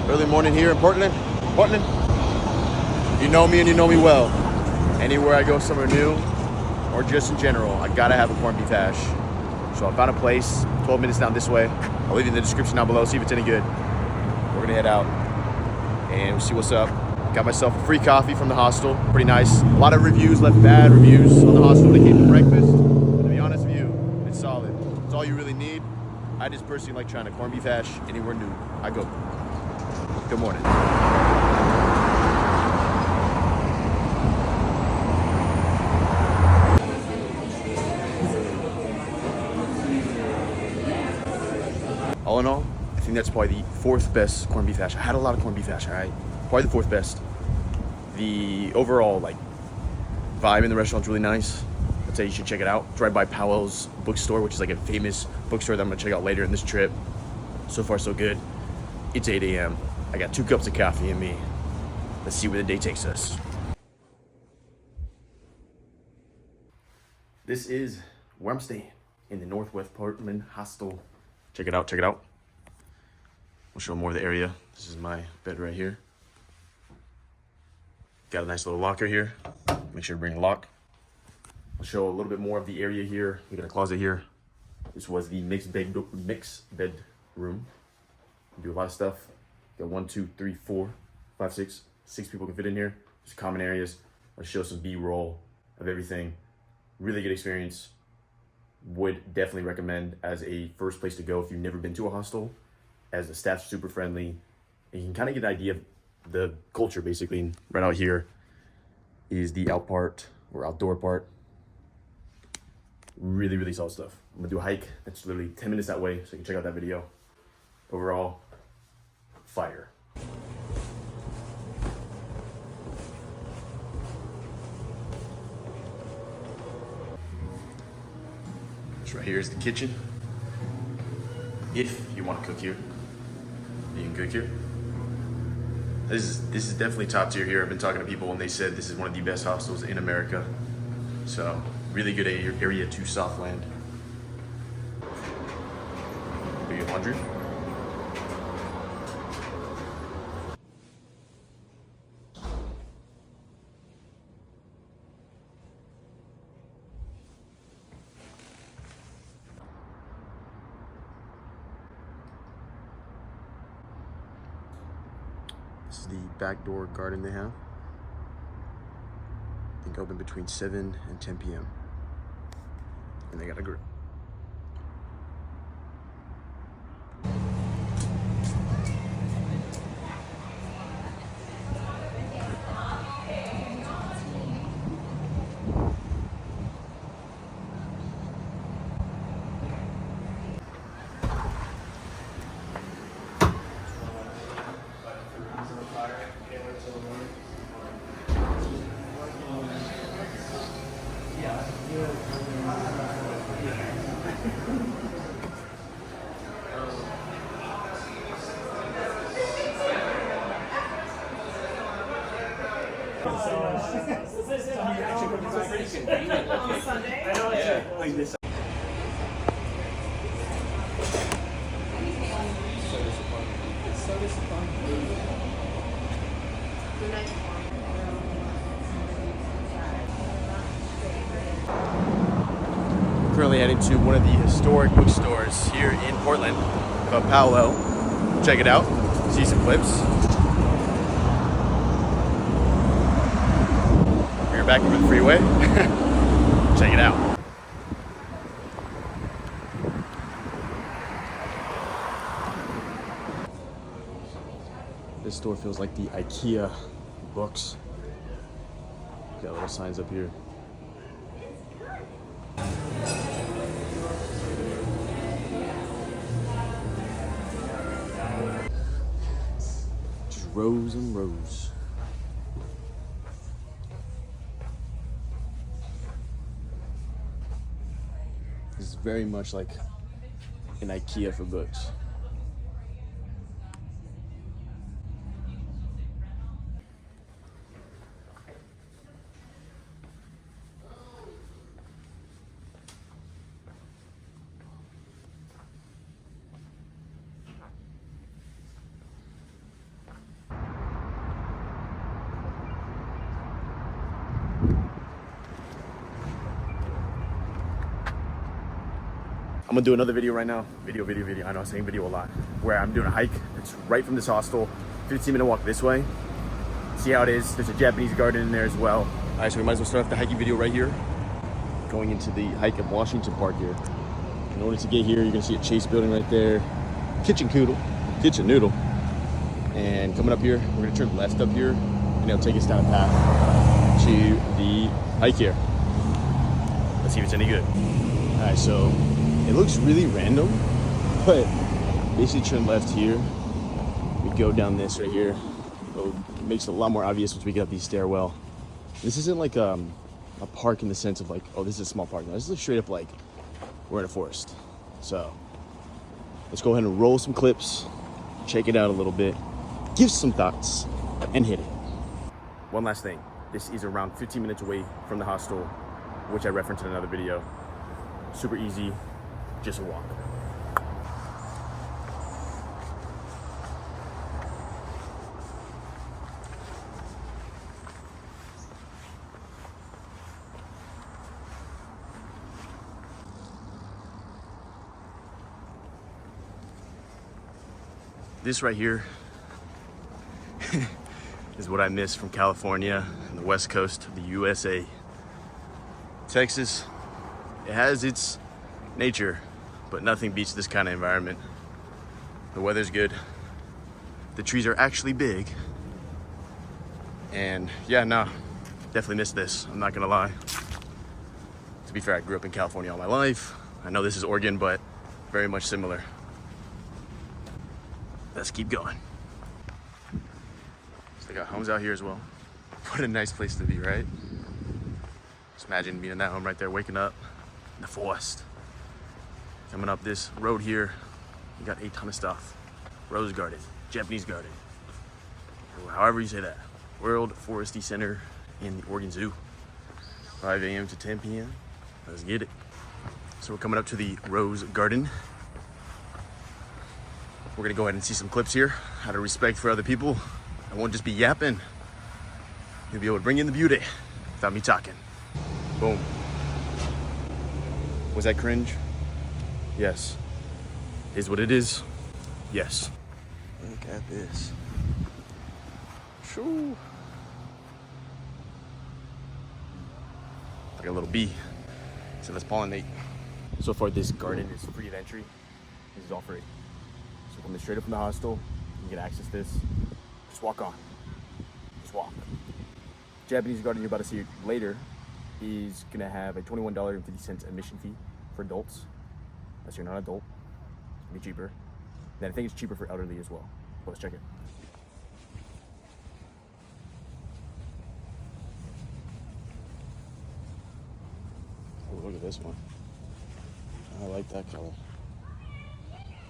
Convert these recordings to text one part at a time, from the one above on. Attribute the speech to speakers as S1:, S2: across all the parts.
S1: Early morning here in Portland. Portland, you know me and you know me well. Anywhere I go somewhere new, or just in general, I gotta have a corned beef hash. So I found a place, 12 minutes down this way. I'll leave it in the description down below, see if it's any good. We're gonna head out and we'll see what's up. Got myself a free coffee from the hostel, pretty nice. A lot of reviews, left bad reviews on the hostel when it came to breakfast. But to be honest with you, it's solid. It's all you really need. I just personally like trying a corned beef hash anywhere new I go. Good morning. All in all, I think that's probably the fourth best corned beef hash. I had a lot of corned beef hash, all right? Probably the fourth best. The overall vibe in the restaurant's really nice. I'd say you should check it out. It's right by Powell's bookstore, which is like a famous bookstore that I'm gonna check out later in this trip. So far, so good. It's 8 a.m. I got 2 cups of coffee in me. Let's see where the day takes us. This is where I'm staying, in the Northwest Portland Hostel. Check it out, check it out. I'll show more of the area. This is my bed right here. Got a nice little locker here. Make sure to bring a lock. I'll show a little bit more of the area here. We got a closet here. This was the mixed bed room. Do a lot of stuff. Got 1, 2, 3, 4, 5, 6. 6 people can fit in here. Just common areas. I'll show some B-roll of everything. Really good experience. Would definitely recommend as a first place to go if you've never been to a hostel, as the staff's super friendly and you can kind of get an idea of the culture basically. And right out here is the outdoor part. Really, really solid stuff. I'm gonna do a hike that's literally 10 minutes that way, so you can check out that video. Overall, fire. Right here is the kitchen. If you want to cook here, you can cook here. This is definitely top tier here. I've been talking to people and they said this is one of the best hostels in America. So really good area to Southland. Do your laundry. This is the back door garden they have. I think open between 7 and 10 p.m. And they got a grill. Currently heading to one of the historic bookstores here in Portland called Powell. Check it out, see some clips. We're back over the freeway. Check it out. This store feels like the IKEA books. Got little signs up here. Just rows and rows. This is very much like an IKEA for books. I'm gonna do another video right now. Video. I know I'm saying video a lot. Where I'm doing a hike. It's right from this hostel. 15-minute walk this way. See how it is. There's a Japanese garden in there as well. All right, so we might as well start off the hiking video right here. Going into the hike of Washington Park here. In order to get here, you're gonna see a Chase building right there. Kitchen noodle. And coming up here, we're gonna turn left up here, and it'll take us down a path to the hike here. Let's see if it's any good. All right, so it looks really random, but basically turn left here. We go down this right here. It makes it a lot more obvious once we get up these stairwell. This isn't like a park in the sense of like, oh, this is a small park. No, this is straight up like we're in a forest. So let's go ahead and roll some clips, check it out a little bit, give some thoughts, and hit it. One last thing. This is around 15 minutes away from the hostel, which I referenced in another video. Super easy, just a walk. This right here is what I miss from California and the west coast of the USA. Texas, it has its nature, but nothing beats this kind of environment. The weather's good. The trees are actually big. And yeah, no, definitely miss this. I'm not gonna lie. To be fair, I grew up in California all my life. I know this is Oregon, but very much similar. Let's keep going. So they got homes out here as well. What a nice place to be, right? Just imagine being in that home right there, waking up in the forest. Coming up this road here, you got a ton of stuff. Rose garden, Japanese garden, or however you say that. World Foresty Center in the Oregon Zoo. 5 a.m. to 10 p.m. Let's get it. So we're coming up to the Rose Garden. We're gonna go ahead and see some clips here. Out of respect for other people, I won't just be yapping. You'll be able to bring in the beauty without me talking. Boom. Was that cringe? Yes. Is what it is? Yes. Look at this. Shoo. Like a little bee. So let's pollinate. So far this garden is free of entry. This is all free. So coming straight up from the hostel, you can access this. Just walk on. Just walk. Japanese garden you're about to see later is gonna have a $21.50 admission fee for adults. Unless you're not an adult, it's gonna be cheaper. Then I think it's cheaper for elderly as well. But let's check it. Oh, look at this one. I like that color.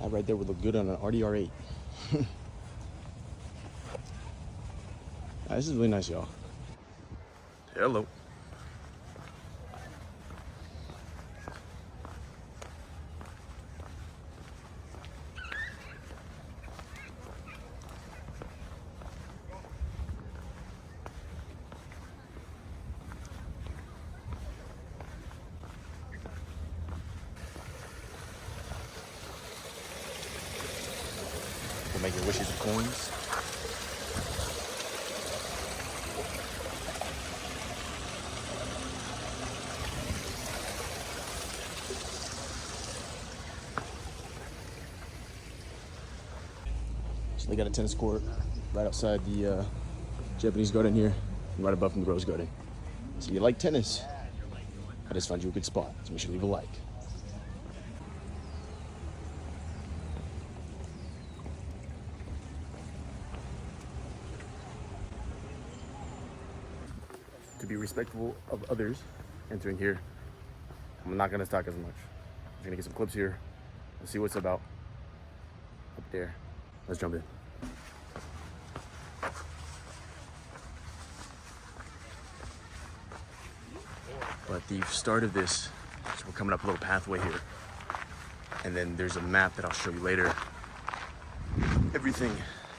S1: That right there would look good on an RDR8. This is really nice, y'all. Hello. We'll make your wishes with coins. So they got a tennis court right outside the Japanese garden here, and right above from the Rose Garden. So if you like tennis, I just found you a good spot. So make sure to leave a like. To be respectful of others entering here, I'm not gonna talk as much. I'm gonna get some clips here. Let's see what's about up there. Let's jump in. But the start of this, so we're coming up a little pathway here. And then there's a map that I'll show you later. Everything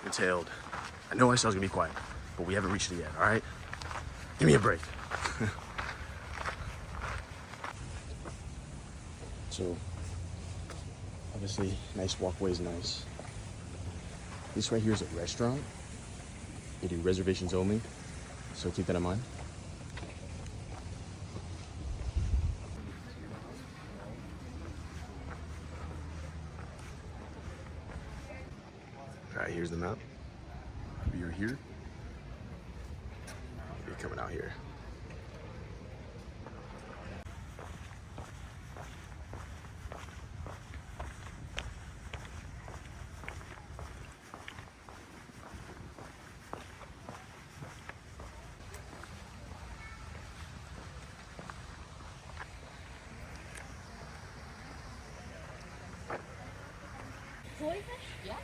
S1: entailed. I know I said I was gonna be quiet, but we haven't reached it yet, all right? Give me a break. So Obviously, nice walkway is nice. This right here is a restaurant. They do reservations only, so keep that in mind. All right, here's the map. We are here. We're coming out here.
S2: Yeah.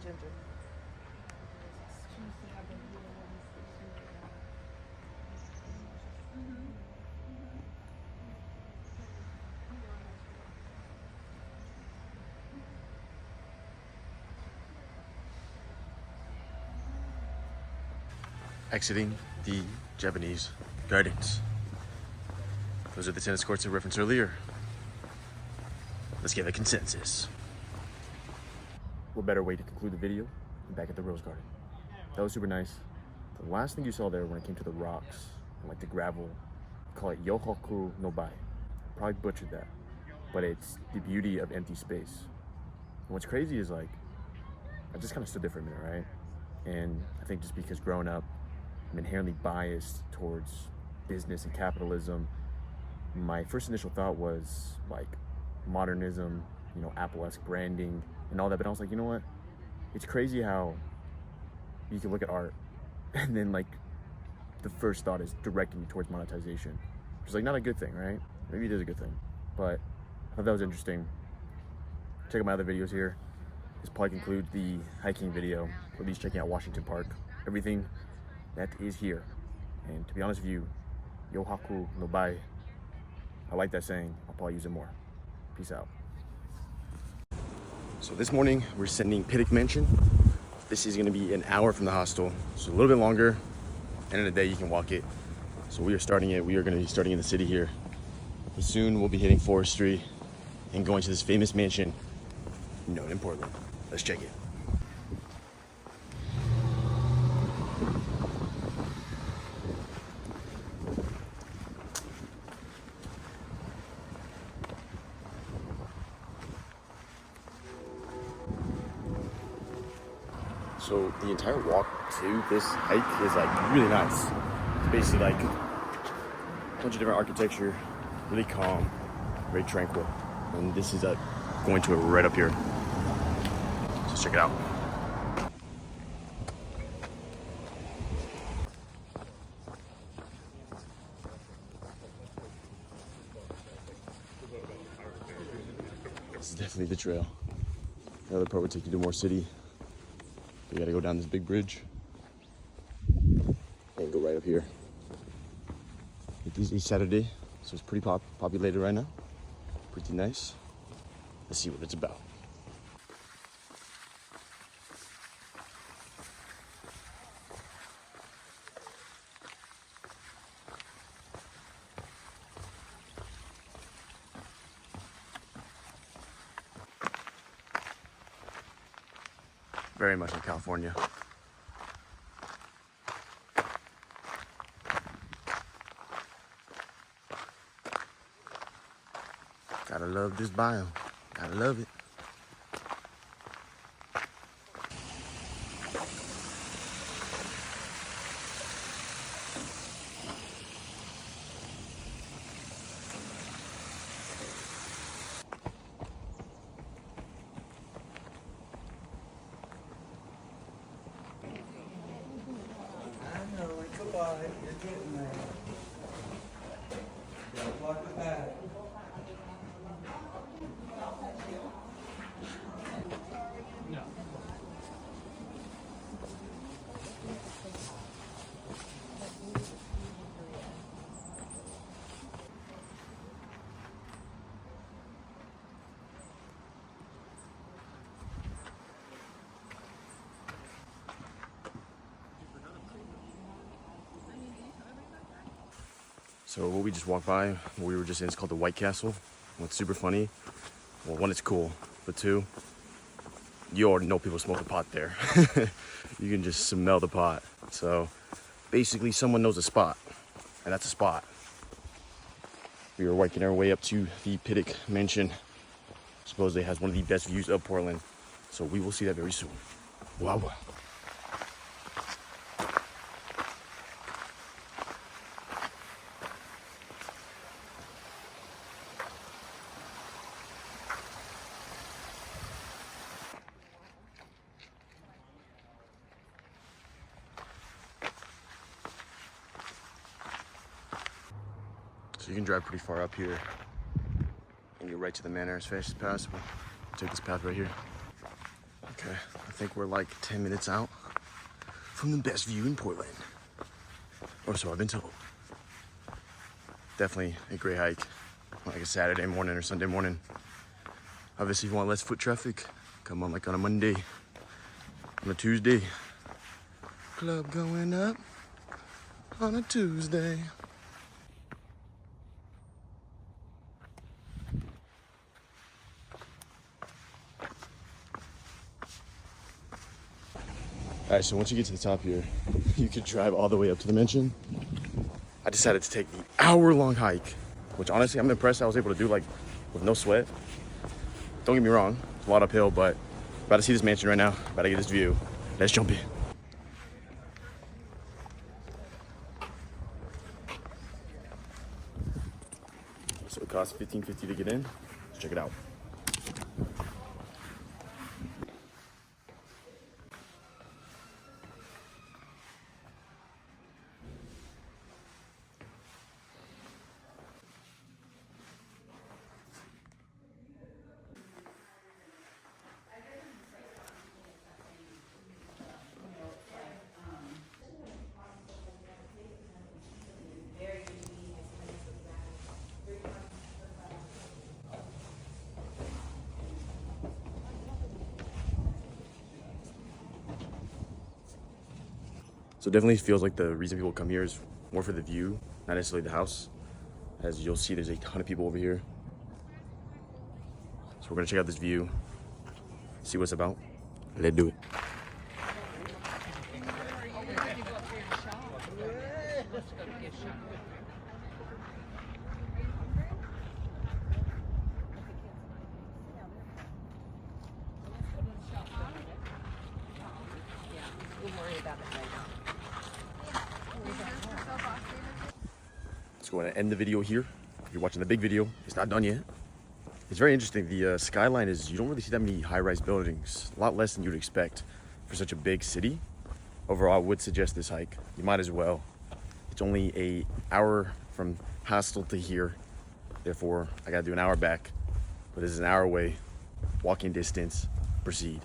S3: Ginger.
S1: Exiting the Japanese gardens. Those are the tennis courts I referenced earlier. Let's get a consensus. What better way to conclude the video than back at the Rose Garden? That was super nice. The last thing you saw there when it came to the rocks and like the gravel, call it Yohoku no Bai. Probably butchered that, but it's the beauty of empty space. And what's crazy is like, I just kind of stood there for a minute, right? And I think just because growing up, I'm inherently biased towards business and capitalism, my first initial thought was like modernism, you know, Apple-esque branding and all that. But I was like, you know what? It's crazy how you can look at art and then like the first thought is directing you towards monetization, which is like not a good thing, right? Maybe it is a good thing, but I thought that was interesting. Check out my other videos here. This probably concludes the hiking video, or at least checking out Washington Park. Everything that is here. And to be honest with you, yo haku no bai. I like that saying. I'll probably use it more. Peace out. So this morning we're sending Pittock Mansion. This is going to be an hour from the hostel, so a little bit longer. End of the day, you can walk it. So we are starting it. We are going to be starting in the city here. But soon we'll be hitting Forestry and going to this famous mansion known in Portland. Let's check it. So the entire walk to this hike is like really nice. It's basically like a bunch of different architecture, really calm, very tranquil. And this is going to it right up here. So let's check it out. This is definitely the trail. The other part would take you to more city. You gotta go down this big bridge and go right up here. It is a Saturday, so it's pretty populated right now. Pretty nice. Let's see what it's about. Very much like California. Gotta love this biome. Gotta love it.
S3: You're getting there. Don't block the pad. No.
S1: So what we just walked by, what we were just in, is called the White Castle. What's super funny, well, one, it's cool, but two, you already know people smoke a pot there. You can just smell the pot. So basically someone knows a spot, and that's a spot. We were working our way up to the Pittock Mansion. Supposedly has one of the best views of Portland. So we will see that very soon. Wow. So you can drive pretty far up here and get right to the manor as fast as possible. Take this path right here. Okay, I think we're like 10 minutes out from the best view in Portland. Or so I've been told. Definitely a great hike, like a Saturday morning or Sunday morning. Obviously, if you want less foot traffic, come on like on a Monday, on a Tuesday. Club going up on a Tuesday. All right, so once you get to the top here, you could drive all the way up to the mansion. I decided to take the hour-long hike, which honestly, I'm impressed I was able to do like with no sweat. Don't get me wrong, it's a lot uphill, but about to see this mansion right now, about to get this view. Let's jump in. costs $15.50 to get in. Let's check it out. So it definitely feels like the reason people come here is more for the view, not necessarily the house. As you'll see, there's a ton of people over here. So we're gonna check out this view, see what it's about. Let's do it. Let's go ahead and end the video here. If you're watching the big video, it's not done yet. It's very interesting. The skyline is, you don't really see that many high-rise buildings. A lot less than you'd expect for such a big city. Overall, I would suggest this hike. You might as well. It's only an hour from Hostel to here. Therefore, I gotta do an hour back. But this is an hour away. Walking distance. Proceed.